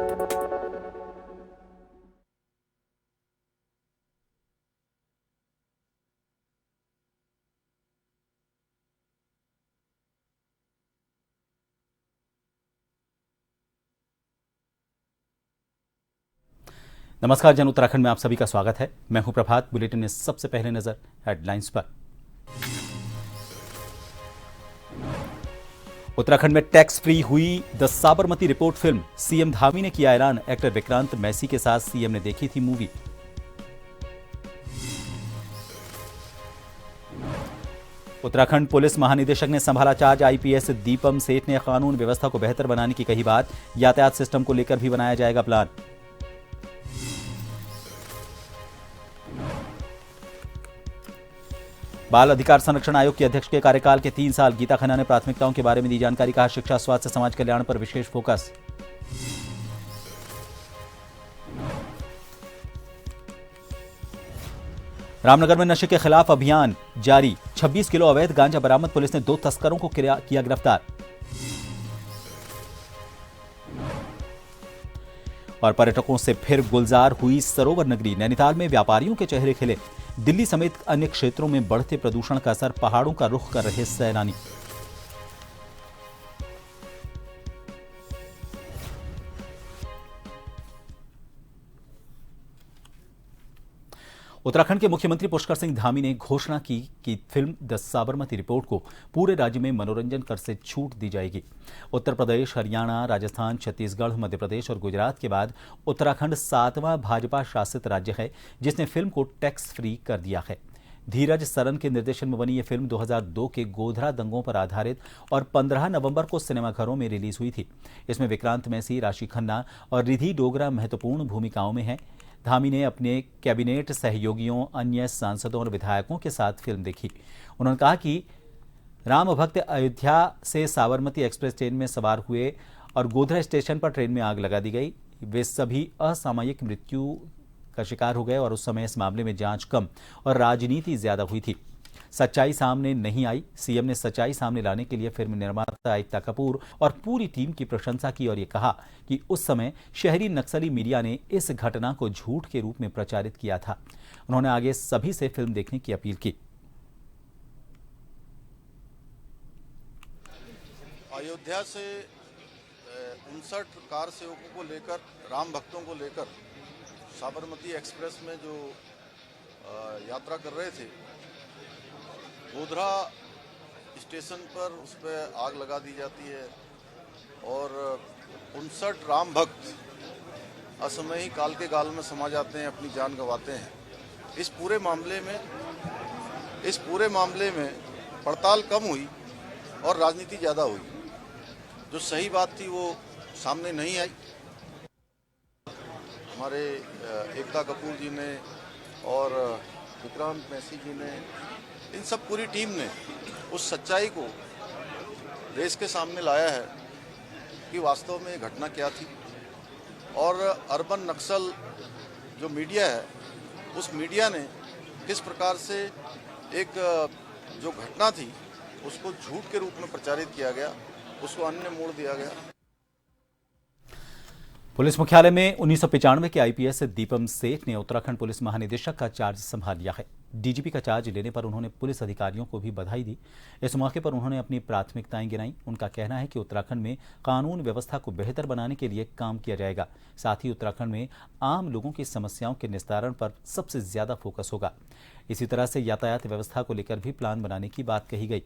नमस्कार जन उत्तराखंड में आप सभी का स्वागत है। मैं हूं प्रभात। बुलेटिन में सबसे पहले नजर हेडलाइंस पर। उत्तराखंड में टैक्स फ्री हुई the Sabarmati report film. CM Dhami ने किया ऐलान। एक्टर विक्रांत मैसी के साथ सीएम ने देखी थी मूवी। उत्तराखंड पुलिस महानिदेशक ने संभाला चार्ज। आईपीएस दीपम सेठ ने कानून व्यवस्था को बेहतर बनाने की कही बात। यातायात सिस्टम को लेकर भी बनाया जाएगा प्लान। बाल अधिकार संरक्षण आयोग के अध्यक्ष के कार्यकाल के 3 साल। गीता खन्ना ने प्राथमिकताओं के बारे में दी जानकारी। कहा शिक्षा, स्वास्थ्य, समाज कल्याण पर विशेष फोकस। रामनगर में नशे के खिलाफ अभियान जारी। 26 किलो अवैध गांजा बरामद। पुलिस ने 2 तस्करों को किया गिरफ्तार। और पर्यटकों से फिर गुलजार हुई सरोवर नगरी। नैनीताल में व्यापारियों के चेहरे खिले। दिल्ली समेत अन्य क्षेत्रों में बढ़ते प्रदूषण का असर। पहाड़ों का रुख कर रहे सैलानी। उत्तराखंड के मुख्यमंत्री पुष्कर सिंह धामी ने घोषणा की कि फिल्म द साबरमती रिपोर्ट को पूरे राज्य में मनोरंजन कर से छूट दी जाएगी। उत्तर प्रदेश, हरियाणा, राजस्थान, छत्तीसगढ़, मध्य प्रदेश और गुजरात के बाद उत्तराखंड 7वां भाजपा शासित राज्य है जिसने फिल्म को टैक्स फ्री कर दिया है। धीरज सरन के निर्देशन में बनी यह फिल्म 2002 के गोधरा दंगों पर आधारित और 15 नवंबर को सिनेमाघरों में रिलीज हुई थी। इसमें विक्रांत मैसी, राशि खन्ना और रिधि डोगरा महत्वपूर्ण भूमिकाओं में हैं। धामी ने अपने कैबिनेट सहयोगियों, अन्य सांसदों और विधायकों के साथ फिल्म देखी। उन्होंने कहा कि राम भक्त अयोध्या से साबरमती एक्सप्रेस ट्रेन में सवार हुए और गोधरा स्टेशन पर ट्रेन में आग लगा दी गई। वे सभी असामयिक मृत्यु का शिकार हो गए और उस समय इस मामले में जांच कम और राजनीति ज्यादा हुई थी। सच्चाई सामने नहीं आई। सीएम ने सच्चाई सामने लाने के लिए फिल्म निर्माता एकता कपूर और पूरी टीम की प्रशंसा की और ये कहा कि उस समय शहरी नक्सली मीडिया ने इस घटना को झूठ के रूप में प्रचारित किया था। उन्होंने आगे सभी से फिल्म देखने की अपील की। अयोध्या से 59 कार सेवकों को लेकर, राम भक्तों को लेकर साबरमती एक्सप्रेस में जो यात्रा कर रहे थे, गोधरा स्टेशन पर उस पर आग लगा दी जाती है और 59 राम भक्त असमयी काल के गाल में समा जाते हैं, अपनी जान गंवाते हैं। इस पूरे मामले में पड़ताल कम हुई और राजनीति ज़्यादा हुई। जो सही बात थी वो सामने नहीं आई। हमारे एकता कपूर जी ने और विक्रांत मैसी जी ने, इन सब पूरी टीम ने उस सच्चाई को देश के सामने लाया है कि वास्तव में घटना क्या थी। और अर्बन नक्सल जो मीडिया है, उस मीडिया ने किस प्रकार से एक जो घटना थी उसको झूठ के रूप में प्रचारित किया गया, उसको अन्य मोड़ दिया गया। पुलिस मुख्यालय में 1995 के आईपीएस दीपम सेठ ने उत्तराखंड पुलिस महानिदेशक का चार्ज संभाल लिया है। डीजीपी का चार्ज लेने पर उन्होंने पुलिस अधिकारियों को भी बधाई दी। इस मौके पर उन्होंने अपनी प्राथमिकताएं गिनाई। उनका कहना है कि उत्तराखंड में कानून व्यवस्था को बेहतर बनाने के लिए काम किया जाएगा। साथ ही उत्तराखंड में आम लोगों की समस्याओं के निस्तारण पर सबसे ज्यादा फोकस होगा। इसी तरह से यातायात व्यवस्था को लेकर भी प्लान बनाने की बात कही गई।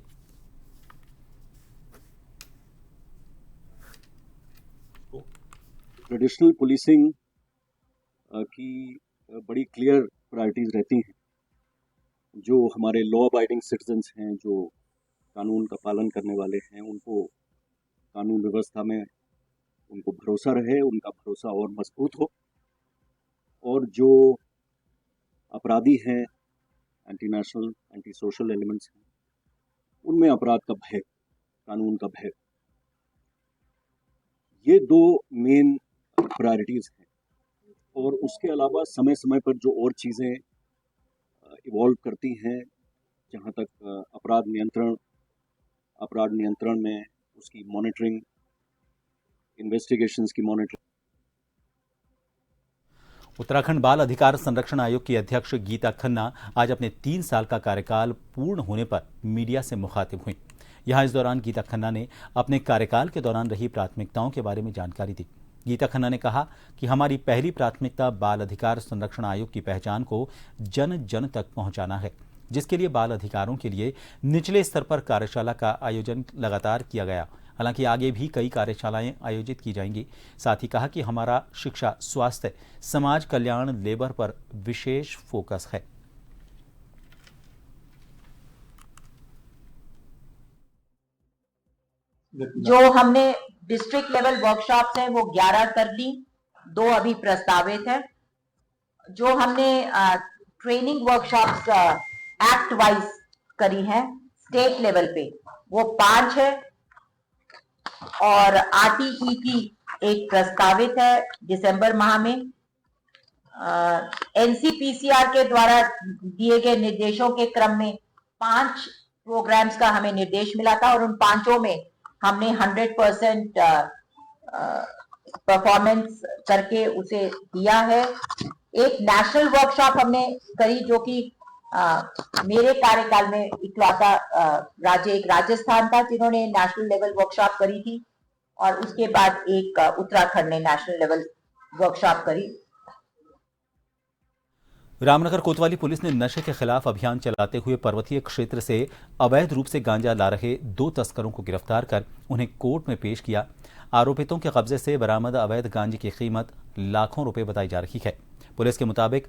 ट्रेडिशनल पुलिसिंग की बड़ी क्लियर प्रायोरिटीज़ रहती हैं। जो हमारे लॉ अबाइडिंग सिटीजन्स हैं, जो कानून का पालन करने वाले हैं, उनको कानून व्यवस्था में उनको भरोसा रहे, उनका भरोसा और मजबूत हो। और जो अपराधी हैं, anti national, anti social elements हैं, उनमें अपराध का भय, कानून का भय, ये 2 मेन प्रायोरिटीज़ हैं। और उसके अलावा समय समय पर जो और चीज़ें इवॉल्व करती हैं, जहाँ तक अपराध नियंत्रण में उसकी मॉनिटरिंग, इन्वेस्टिगेशंस की मॉनिटरिंग, उत्तराखंड बाल अधिकार संरक्षण आयोग की अध्यक्ष गीता खन्ना आज अपने 3 साल का कार्यकाल पूर्ण होने पर मीडिया से मुखातिब हुई। यहां इस दौरान गीता खन्ना ने अपने कार्यकाल के दौरान रही प्राथमिकताओं के बारे में जानकारी दी। गीता खन्ना ने कहा कि हमारी पहली प्राथमिकता बाल अधिकार संरक्षण आयोग की पहचान को जन जन तक पहुंचाना है, जिसके लिए बाल अधिकारों के लिए निचले स्तर पर कार्यशाला का आयोजन लगातार किया गया। हालांकि आगे भी कई कार्यशालाएं आयोजित की जाएंगी। साथ ही कहा कि हमारा शिक्षा, स्वास्थ्य, समाज कल्याण, लेबर पर विशेष फोकस है। जो हमने डिस्ट्रिक्ट लेवल वर्कशॉप्स हैं वो 11 कर ली, 2 अभी प्रस्तावित है। जो हमने ट्रेनिंग वर्कशॉप्स एक्ट वाइज करी है स्टेट लेवल पे वो 5 है और आरटीई की एक प्रस्तावित है दिसंबर माह में। एनसीपीसीआर के द्वारा दिए गए निर्देशों के क्रम में 5 प्रोग्राम्स का हमें निर्देश मिला था और उन 5 में हमने 100% परफॉर्मेंस करके उसे दिया है। एक नेशनल वर्कशॉप हमने करी जो कि मेरे कार्यकाल में इकलौता राज्य एक राजस्थान था जिन्होंने नेशनल लेवल वर्कशॉप करी थी और उसके बाद एक उत्तराखंड ने नेशनल लेवल वर्कशॉप करी। रामनगर कोतवाली पुलिस ने नशे के खिलाफ अभियान चलाते हुए पर्वतीय क्षेत्र से अवैध रूप से गांजा ला रहे 2 तस्करों को गिरफ्तार कर उन्हें कोर्ट में पेश किया। आरोपितों के कब्जे से बरामद अवैध गांजे की कीमत लाखों रुपए बताई जा रही है। पुलिस के मुताबिक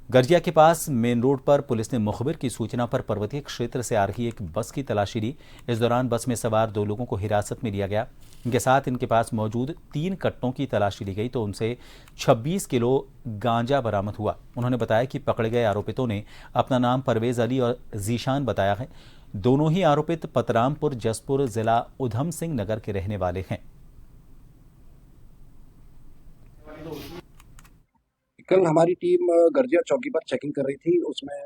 गर्जिया के पास मेन रोड पर पुलिस ने मुखबिर की सूचना पर पर्वतीय क्षेत्र से आ रही एक बस की तलाशी ली। इस दौरान बस में सवार 2 लोगों को हिरासत में लिया गया। इनके साथ इनके पास मौजूद 3 कट्टों की तलाशी ली गई तो उनसे 26 किलो गांजा बरामद हुआ। उन्होंने बताया कि पकड़े गए आरोपितों ने अपना नाम परवेज अली और जीशान बताया है। दोनों ही आरोपित पतरामपुर जसपुर जिला उधम सिंह नगर के रहने वाले हैं। कल हमारी टीम गर्जिया चौकी पर चेकिंग कर रही थी। उसमें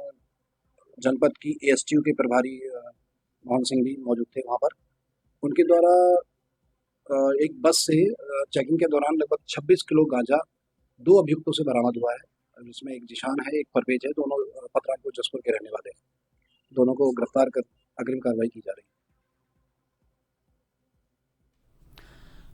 जनपद की एएसटीयू के प्रभारी मोहन सिंह भी मौजूद थे वहाँ पर। उनके द्वारा एक बस से चेकिंग के दौरान लगभग 26 किलो गांजा 2 अभियुक्तों से बरामद हुआ है, जिसमें एक जिशान है, एक परवेज है। दोनों पतरामपुर जसपुर के रहने वाले हैं। दोनों को गिरफ्तार कर अग्रिम कार्रवाई की जा रही है।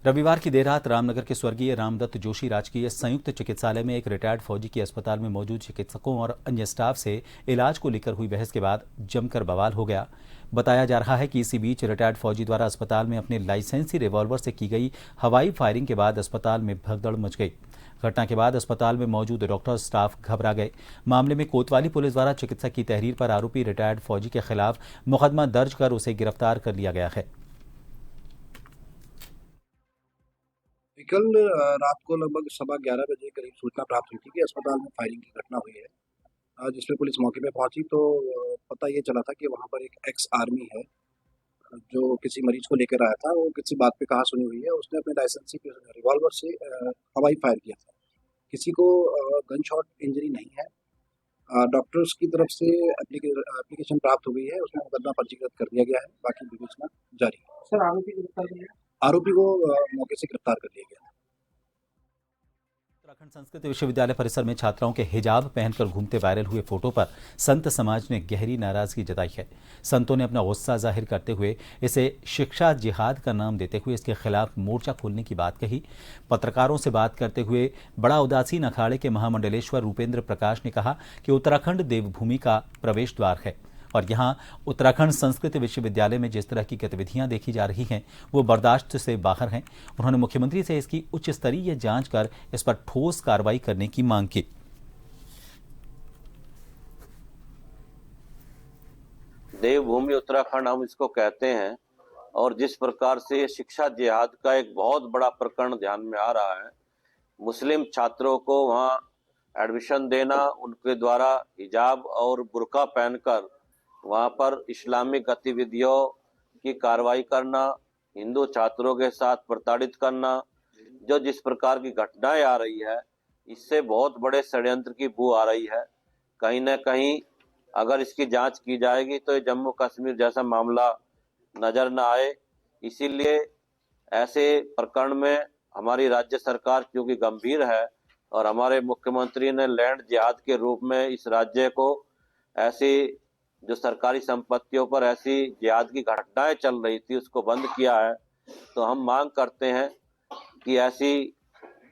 रविवार की देर रात रामनगर के स्वर्गीय रामदत्त जोशी राजकीय संयुक्त चिकित्सालय में एक रिटायर्ड फौजी की अस्पताल में मौजूद चिकित्सकों और अन्य स्टाफ से इलाज को लेकर हुई बहस के बाद जमकर बवाल हो गया। बताया जा रहा है कि इसी बीच रिटायर्ड फौजी द्वारा अस्पताल में अपने लाइसेंसी रिवॉल्वर से की गई हवाई फायरिंग के बाद अस्पताल में भगदड़ मच गई। घटना के बाद अस्पताल में मौजूद डॉक्टर स्टाफ घबरा गए। मामले में कोतवाली पुलिस द्वारा चिकित्सक की तहरीर पर आरोपी रिटायर्ड फौजी के खिलाफ मुकदमा दर्ज कर उसे गिरफ्तार कर लिया गया है। कल रात को लगभग 11:15 बजे करीब सूचना प्राप्त हुई थी कि अस्पताल में फायरिंग की घटना हुई है। जिसमें पुलिस मौके पे पहुंची तो पता ये चला था कि वहां पर एक एक्स आर्मी है जो किसी मरीज को लेकर आया था। वो किसी बात पे कहा सुनी हुई है, उसने अपने लाइसेंसी रिवॉल्वर से हवाई फायर किया था। किसी को गन शॉट इंजरी नहीं है। डॉक्टर्स की तरफ से एप्लीकेशन प्राप्त हुई है, उसमें मुकदमा पंजीकृत कर दिया गया है। बाकी विवेचना जारी है। सर, आरोपी को गिरफ्तार किया? आरोपी को मौके से गिरफ्तार कर लिया गया। उत्तराखंड संस्कृत विश्वविद्यालय परिसर में छात्राओं के हिजाब पहनकर घूमते वायरल हुए फोटो पर संत समाज ने गहरी नाराजगी जताई है। संतों ने अपना गुस्सा जाहिर करते हुए इसे शिक्षा जिहाद का नाम देते हुए इसके खिलाफ मोर्चा खोलने की बात कही। पत्रकारों से बात करते हुए बड़ा उदासीन अखाड़े के महामंडलेश्वर रूपेंद्र प्रकाश ने कहा कि उत्तराखंड देवभूमि का प्रवेश द्वार है और यहाँ उत्तराखंड संस्कृत विश्वविद्यालय में जिस तरह की गतिविधियां देखी जा रही हैं वो बर्दाश्त से बाहर हैं। उन्होंने मुख्यमंत्री से इसकी उच्च स्तरीय जांच कर इस पर ठोस कार्रवाई करने की मांग की। देवभूमि उत्तराखंड हम इसको कहते हैं और जिस प्रकार से शिक्षा जिहाद का एक बहुत बड़ा प्रकरण ध्यान में आ रहा है, मुस्लिम छात्रों को वहाँ एडमिशन देना, उनके द्वारा हिजाब और बुर्का पहनकर वहाँ पर इस्लामिक गतिविधियों की कार्रवाई करना, हिंदू छात्रों के साथ प्रताड़ित करना, जो जिस प्रकार की घटनाएं आ रही है, इससे बहुत बड़े षड्यंत्र की बू आ रही है। कहीं न कहीं अगर इसकी जांच की जाएगी तो ये जम्मू कश्मीर जैसा मामला नजर न आए। इसीलिए ऐसे प्रकरण में हमारी राज्य सरकार क्योंकि गंभीर है, और हमारे मुख्यमंत्री ने लैंड जिहाद के रूप में इस राज्य को ऐसी जो सरकारी संपत्तियों पर ऐसी जिहाद की घटनाएं चल रही थी उसको बंद किया है। तो हम मांग करते हैं कि ऐसी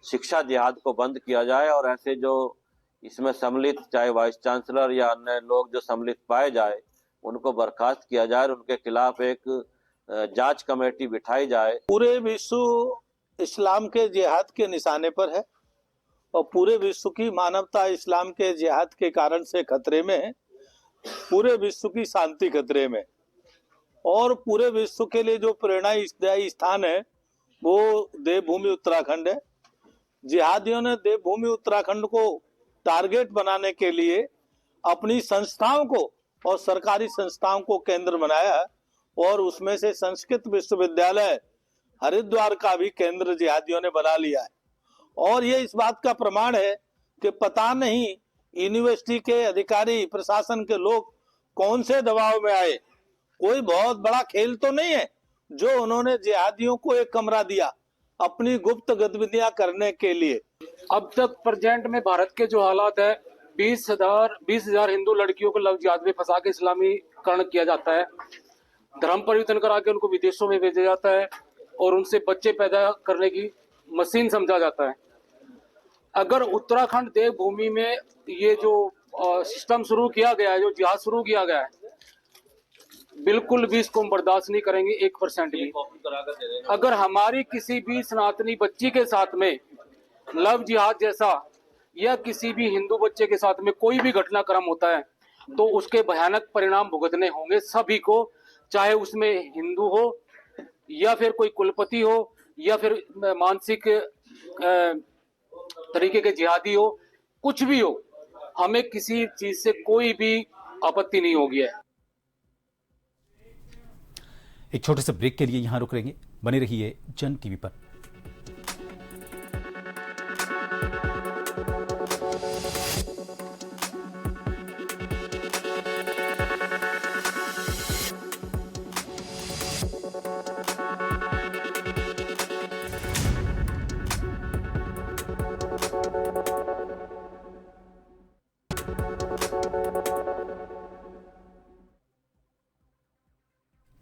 शिक्षा जिहाद को बंद किया जाए और ऐसे जो इसमें सम्मिलित चाहे वाइस चांसलर या अन्य लोग जो सम्मिलित पाए जाए उनको बर्खास्त किया जाए और उनके खिलाफ एक जांच कमेटी बिठाई जाए। पूरे विश्व इस्लाम के जिहाद के निशाने पर है और पूरे विश्व की मानवता इस्लाम के जिहाद के कारण से खतरे में है। पूरे विश्व की शांति खतरे में और पूरे विश्व के लिए जो प्रेरणादायी स्थान है वो देवभूमि उत्तराखंड है। जिहादियों ने देवभूमि उत्तराखंड को टारगेट बनाने के लिए अपनी संस्थाओं को और सरकारी संस्थाओं को केंद्र बनाया और उसमें से संस्कृत विश्वविद्यालय हरिद्वार का भी केंद्र जिहादियों ने बना लिया है। और ये इस बात का प्रमाण है कि पता नहीं यूनिवर्सिटी के अधिकारी प्रशासन के लोग कौन से दबाव में आए। कोई बहुत बड़ा खेल तो नहीं है जो उन्होंने जिहादियों को एक कमरा दिया अपनी गुप्त गतिविधियां करने के लिए। अब तक प्रेजेंट में भारत के जो हालात है 20,000 हिंदू लड़कियों को लव जिहाद में फंसा के इस्लामीकरण किया जाता है, धर्म परिवर्तन करा के उनको विदेशों में भेजा जाता है और उनसे बच्चे पैदा करने की मशीन समझा जाता है। अगर उत्तराखंड देवभूमि में ये जो सिस्टम शुरू किया गया है, जो जिहाद शुरू किया गया है, बिल्कुल भी इसको हम बर्दाश्त नहीं करेंगे 1% भी। अगर हमारी किसी भी सनातनी बच्ची के साथ में लव जिहाद जैसा या किसी भी हिंदू बच्चे के साथ में कोई भी घटनाक्रम होता है तो उसके भयानक परिणाम भुगतने होंगे सभी को, चाहे उसमें हिंदू हो या फिर कोई कुलपति हो या फिर मानसिक तरीके के जिहादी हो, कुछ भी हो, हमें किसी चीज से कोई भी आपत्ति नहीं होगी है। एक छोटे से ब्रेक के लिए यहां रुक रहेंगे, बने रहिए जन टीवी पर।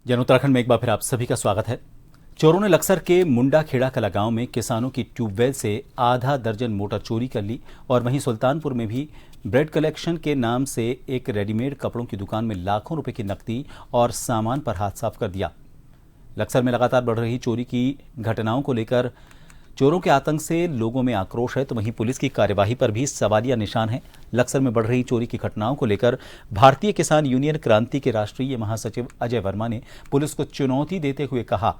जन उत्तराखंड में एक बार फिर आप सभी का स्वागत है। चोरों ने लक्सर के मुंडा खेड़ा कला गांव में किसानों की ट्यूबवेल से आधा दर्जन मोटर चोरी कर ली और वहीं सुल्तानपुर में भी ब्रेड कलेक्शन के नाम से एक रेडीमेड कपड़ों की दुकान में लाखों रुपए की नकदी और सामान पर हाथ साफ कर दिया। लक्सर में लगातार बढ़ रही चोरी की घटनाओं को लेकर चोरों के आतंक से लोगों में आक्रोश है, तो वहीं पुलिस की कार्यवाही पर भी सवालिया निशान है। लक्सर में बढ़ रही चोरी की घटनाओं को लेकर भारतीय किसान यूनियन क्रांति के राष्ट्रीय महासचिव अजय वर्मा ने पुलिस को चुनौती देते हुए कहा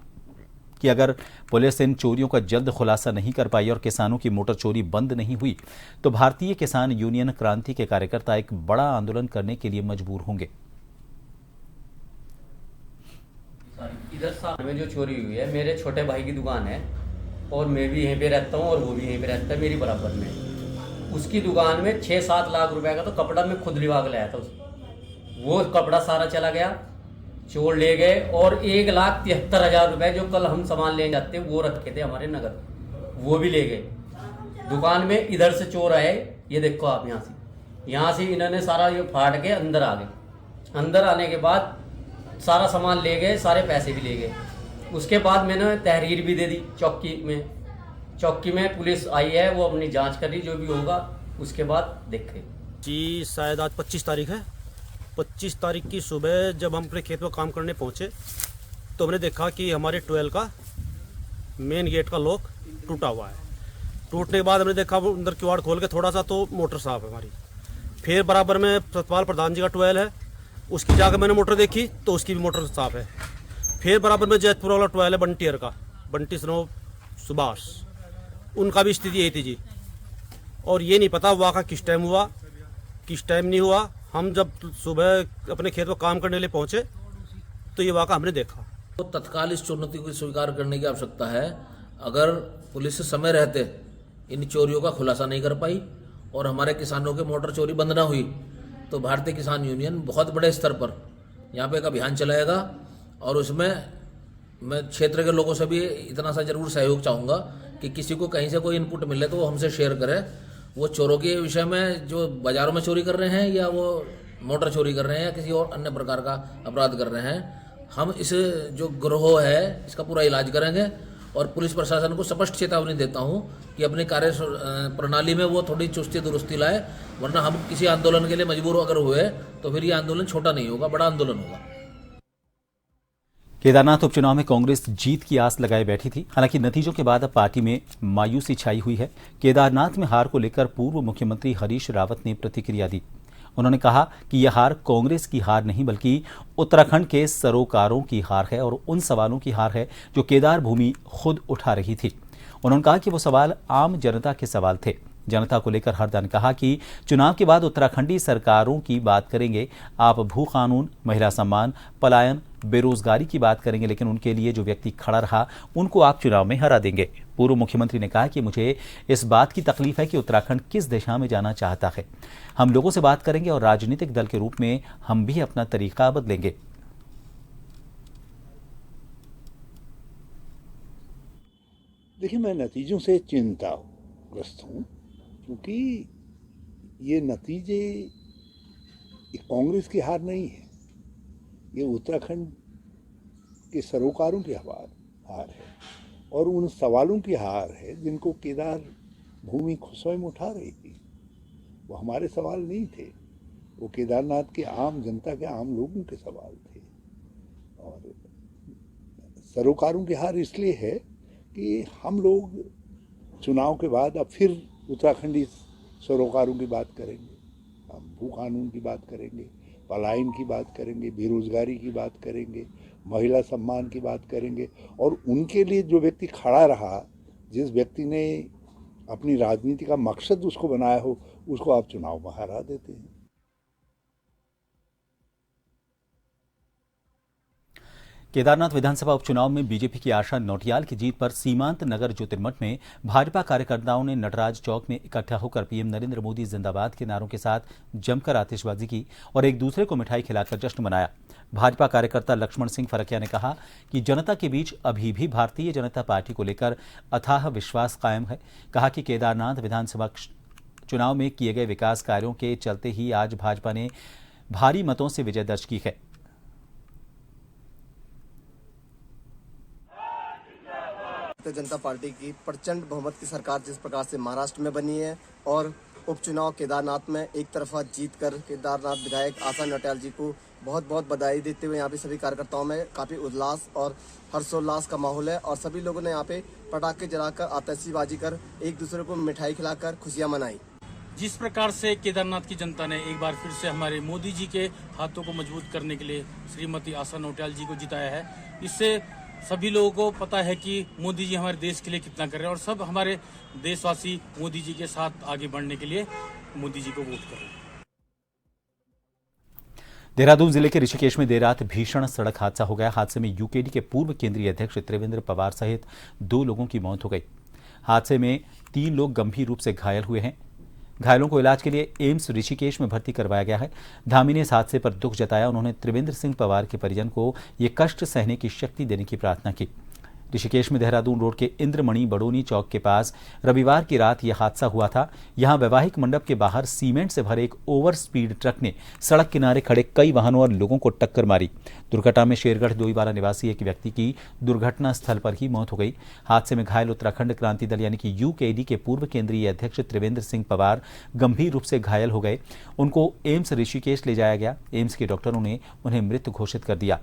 कि अगर पुलिस इन चोरियों का जल्द खुलासा नहीं कर पाई और किसानों की मोटर चोरी बंद नहीं हुई तो भारतीय किसान यूनियन क्रांति के कार्यकर्ता एक बड़ा आंदोलन करने के लिए मजबूर होंगे। इधर सामने में जो चोरी हुई है, मेरे छोटे भाई की दुकान है और मैं भी यहीं पे रहता हूँ और वो भी यहीं पे रहता है मेरी बराबर में। उसकी दुकान में 6-7 लाख रुपए का तो कपड़ा मैं खुद लिवा के लाया था। वो कपड़ा सारा चला गया, चोर ले गए और 1,73,000 रुपए जो कल हम सामान लेने जाते वो रखे थे हमारे नगर, वो भी ले गए। दुकान में इधर से चोर आए, ये देखो आप यहाँ से इन्होंने सारा ये फाड़ के अंदर आ गए। अंदर आने के बाद सारा सामान ले गए, सारे पैसे भी ले गए। उसके बाद मैंने तहरीर भी दे दी चौकी में पुलिस आई है, वो अपनी जांच कर रही, जो भी होगा उसके बाद देखें जी। शायद आज 25 तारीख है। 25 तारीख की सुबह जब हम अपने खेत में काम करने पहुंचे तो हमने देखा कि हमारे ट्वेल का मेन गेट का लॉक टूटा हुआ है। टूटने के बाद हमने देखा वो अंदर किवाड़ खोल के थोड़ा सा तो मोटर साफ है हमारी। फिर बराबर में सतपाल प्रधान जी का ट्वेल है, उसकी जाकर मैंने मोटर देखी तो उसकी भी मोटर साफ है। फिर बराबर में जैतपुर वाला ट्वेल है बंटियर का, बंटी स्नो सुभाष, उनका भी स्थिति यही थी जी। और ये नहीं पता वाक़ा किस टाइम हुआ किस टाइम नहीं हुआ। हम जब सुबह अपने खेत में काम करने के लिए पहुंचे तो ये वाक़ा हमने देखा। तो तत्काल इस चुनौती को स्वीकार करने की आवश्यकता है। अगर पुलिस समय रहते इन चोरियों का खुलासा नहीं कर पाई और हमारे किसानों के मोटर चोरी बंद ना हुई तो भारतीय किसान यूनियन बहुत बड़े स्तर पर यहाँ पे एक अभियान चलाएगा और उसमें मैं क्षेत्र के लोगों से भी इतना सा जरूर सहयोग चाहूँगा कि किसी को कहीं से कोई इनपुट मिले तो वो हमसे शेयर करे। वो चोरों के विषय में जो बाज़ारों में चोरी कर रहे हैं या वो मोटर चोरी कर रहे हैं या किसी और अन्य प्रकार का अपराध कर रहे हैं, हम इस जो गिरोह है इसका पूरा इलाज करेंगे। और पुलिस प्रशासन को स्पष्ट चेतावनी देता हूं कि अपनी कार्य प्रणाली में वो थोड़ी चुस्ती दुरुस्ती लाए, वरना हम किसी आंदोलन के लिए मजबूर अगर हुए तो फिर ये आंदोलन छोटा नहीं होगा, बड़ा आंदोलन होगा। केदारनाथ उपचुनाव में कांग्रेस जीत की आस लगाए बैठी थी। हालांकि नतीजों के बाद अब पार्टी में मायूसी छाई हुई है। केदारनाथ में हार को लेकर पूर्व मुख्यमंत्री हरीश रावत ने प्रतिक्रिया दी। उन्होंने कहा कि यह हार कांग्रेस की हार नहीं बल्कि उत्तराखंड के सरोकारों की हार है और उन सवालों की हार है जो केदार भूमि खुद उठा रही थी। उन्होंने कहा कि वो सवाल आम जनता के सवाल थे। जनता को लेकर हरदा ने कहा कि चुनाव के बाद उत्तराखंडी सरकारों की बात करेंगे, आप भू कानून, महिला सम्मान, पलायन, बेरोजगारी की बात करेंगे, लेकिन उनके लिए जो व्यक्ति खड़ा रहा उनको आप चुनाव में हरा देंगे। पूर्व मुख्यमंत्री ने कहा कि मुझे इस बात की तकलीफ है कि उत्तराखंड किस दिशा में जाना चाहता है। हम लोगों से बात करेंगे और राजनीतिक दल के रूप में हम भी अपना तरीका बदलेंगे। देखिए, मैं नतीजों से चिंताग्रस्त हूँ क्योंकि ये नतीजे कांग्रेस की हार नहीं है, ये उत्तराखंड के सरोकारों की हार है और उन सवालों की हार है जिनको केदार भूमि स्वयं उठा रही थी। वो हमारे सवाल नहीं थे, वो केदारनाथ के आम जनता के आम लोगों के सवाल थे। और सरोकारों की हार इसलिए है कि हम लोग चुनाव के बाद अब फिर उत्तराखंडी सरोकारों की बात करेंगे, हम भू कानून की बात करेंगे, पलायन की बात करेंगे, बेरोजगारी की बात करेंगे, महिला सम्मान की बात करेंगे और उनके लिए जो व्यक्ति खड़ा रहा, जिस व्यक्ति ने अपनी राजनीति का मकसद उसको बनाया हो, उसको आप चुनाव में हरा देते हैं। केदारनाथ विधानसभा उपचुनाव में बीजेपी की आशा नौटियाल की जीत पर सीमांत नगर ज्योतिर्मठ में भाजपा कार्यकर्ताओं ने नटराज चौक में इकट्ठा होकर पीएम नरेंद्र मोदी जिंदाबाद के नारों के साथ जमकर आतिशबाजी की और एक दूसरे को मिठाई खिलाकर जश्न मनाया। भाजपा कार्यकर्ता लक्ष्मण सिंह फरकिया ने कहा कि जनता के बीच अभी भी भारतीय जनता पार्टी को लेकर अथाह विश्वास कायम है। कहा कि केदारनाथ विधानसभा चुनाव में किए गए विकास कार्यों के चलते ही आज भाजपा ने भारी मतों से विजय दर्ज की है। भारतीय जनता पार्टी की प्रचंड बहुमत की सरकार जिस प्रकार से महाराष्ट्र में बनी है और उपचुनाव केदारनाथ में एक तरफा जीत कर केदारनाथ विधायक आशा नौटियाल जी को बहुत बहुत बधाई देते हुए यहाँ पे सभी कार्यकर्ताओं में काफ़ी उल्लास और हर्षोल्लास का माहौल है और सभी लोगों ने यहाँ पे पटाखे जलाकर आतिशबाजी कर एक दूसरे को मिठाई खिलाकर खुशियाँ मनाई। जिस प्रकार से केदारनाथ की जनता ने एक बार फिर से हमारे मोदी जी के हाथों को मजबूत करने के लिए श्रीमती आशा नौटियाल जी को जिताया है, इससे सभी लोगों को पता है कि मोदी जी हमारे देश के लिए कितना कर रहे हैं और सब हमारे देशवासी मोदी जी के साथ आगे बढ़ने के लिए मोदी जी को वोट कर रहे हैं। देहरादून जिले के ऋषिकेश में देर रात भीषण सड़क हादसा हो गया। हादसे में यूकेडी के पूर्व केंद्रीय अध्यक्ष त्रिवेंद्र पवार सहित 2 लोगों की मौत हो गई। हादसे में 3 लोग गंभीर रूप से घायल हुए हैं। घायलों को इलाज के लिए एम्स ऋषिकेश में भर्ती करवाया गया है। धामी ने इस हादसे पर दुख जताया। उन्होंने त्रिवेंद्र सिंह पवार के परिजन को ये कष्ट सहने की शक्ति देने की प्रार्थना की। ऋषिकेश में देहरादून रोड के इंद्रमणि बडोनी चौक के पास रविवार की रात यह हादसा हुआ था। यहां वैवाहिक मंडप के बाहर सीमेंट से भरे एक ओवर स्पीड ट्रक ने सड़क किनारे खड़े कई वाहनों और लोगों को टक्कर मारी। दुर्घटना में शेरगढ़ डोईवाला निवासी एक व्यक्ति की दुर्घटना स्थल पर ही मौत हो गई। हादसे में घायल उत्तराखंड क्रांति दल यानी कि यूकेडी के पूर्व केंद्रीय अध्यक्ष त्रिवेंद्र सिंह पवार गंभीर रूप से घायल हो गए। उनको एम्स ऋषिकेश ले जाया गया। एम्स के डॉक्टरों ने उन्हें मृत घोषित कर दिया।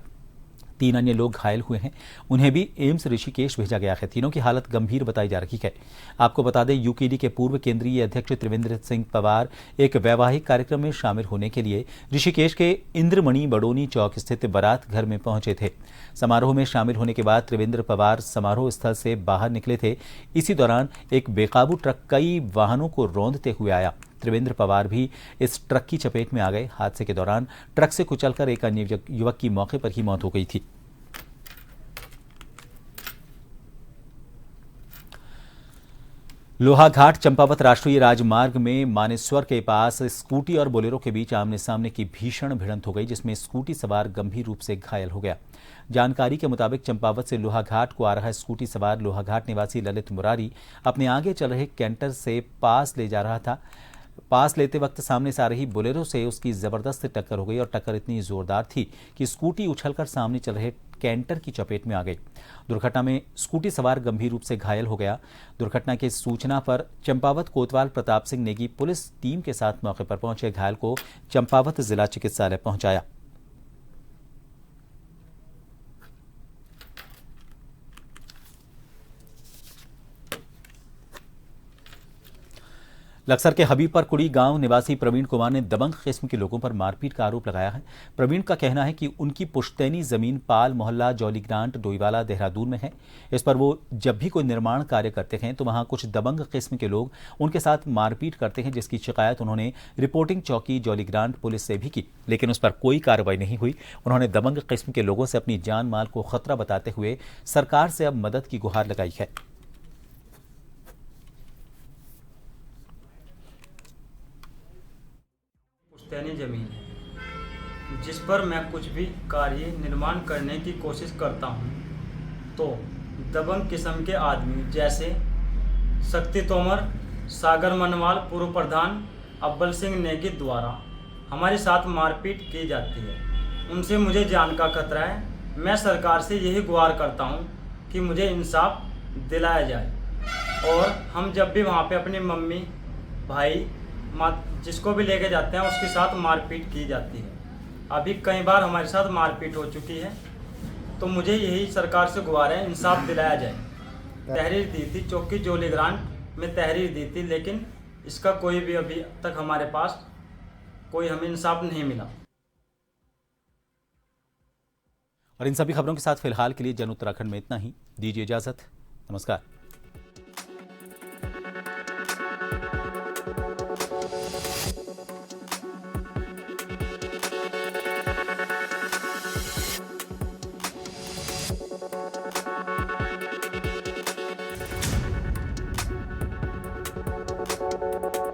3 अन्य लोग घायल हुए हैं, उन्हें भी एम्स ऋषिकेश भेजा गया है। तीनों की हालत गंभीर बताई जा रही है। आपको बता दें, यूकेडी के पूर्व केंद्रीय अध्यक्ष त्रिवेंद्र सिंह पवार एक वैवाहिक कार्यक्रम में शामिल होने के लिए ऋषिकेश के इंद्रमणि बडोनी चौक स्थित बारात घर में पहुंचे थे। समारोह में शामिल होने के बाद त्रिवेंद्र पवार समारोह स्थल से बाहर निकले थे। इसी दौरान एक बेकाबू ट्रक कई वाहनों को रौंदते हुए आया। त्रिवेंद्र पवार भी इस ट्रक की चपेट में आ गए। हादसे के दौरान ट्रक से कुचलकर एक अन्य युवक की मौके पर ही मौत हो गई थी। लोहाघाट चंपावत राष्ट्रीय राजमार्ग में मानेश्वर के पास स्कूटी और बोलेरो के बीच आमने सामने की भीषण भिड़ंत हो गई, जिसमें स्कूटी सवार गंभीर रूप से घायल हो गया। जानकारी के मुताबिक चंपावत से लोहाघाट को आ रहा स्कूटी सवार लोहाघाट निवासी ललित मुरारी अपने आगे चल रहे कैंटर से पास ले जा रहा था। पास लेते वक्त सामने से आ रही बोलेरो से उसकी जबरदस्त टक्कर हो गई और टक्कर इतनी जोरदार थी कि स्कूटी उछलकर सामने चल रहे कैंटर की चपेट में आ गई। दुर्घटना में स्कूटी सवार गंभीर रूप से घायल हो गया। दुर्घटना की सूचना पर चंपावत कोतवाल प्रताप सिंह नेगी पुलिस टीम के साथ मौके पर पहुंचे घायल को चंपावत जिला चिकित्सालय पहुंचाया। लक्सर के हबीबपुर कुड़ी गांव निवासी प्रवीण कुमार ने दबंग किस्म के लोगों पर मारपीट का आरोप लगाया है। प्रवीण का कहना है कि उनकी पुश्तैनी जमीन पाल मोहल्ला जौली ग्रांट डोईवाला देहरादून में है। इस पर वो जब भी कोई निर्माण कार्य करते हैं तो वहां कुछ दबंग किस्म के लोग उनके साथ मारपीट करते हैं, जिसकी शिकायत उन्होंने रिपोर्टिंग चौकी जौली ग्रांट पुलिस से भी की, लेकिन उस पर कोई कार्रवाई नहीं हुई। उन्होंने दबंग किस्म के लोगों से अपनी जान माल को खतरा बताते हुए सरकार से अब मदद की गुहार लगाई है। पुश्तैनी जमीन है जिस पर मैं कुछ भी कार्य निर्माण करने की कोशिश करता हूं, तो दबंग किस्म के आदमी जैसे शक्ति तोमर, सागर मनवाल, पूर्व प्रधान अव्वल सिंह नेगी द्वारा हमारे साथ मारपीट की जाती है। उनसे मुझे जान का खतरा है। मैं सरकार से यही गुहार करता हूं कि मुझे इंसाफ दिलाया जाए और हम जब भी वहां पे अपनी मम्मी भाई जिसको भी लेके जाते हैं उसके साथ मारपीट की जाती है। अभी कई बार हमारे साथ मारपीट हो चुकी है, तो मुझे यही सरकार से गुहार है, इंसाफ दिलाया जाए। तहरीर दी थी, चौकी जौली ग्रांट में तहरीर दी थी, लेकिन इसका कोई भी अभी तक हमारे पास कोई हमें इंसाफ नहीं मिला। और इन सभी खबरों के साथ फिलहाल के लिए जन उत्तराखंड में इतना ही। दीजिए इजाजत। नमस्कार।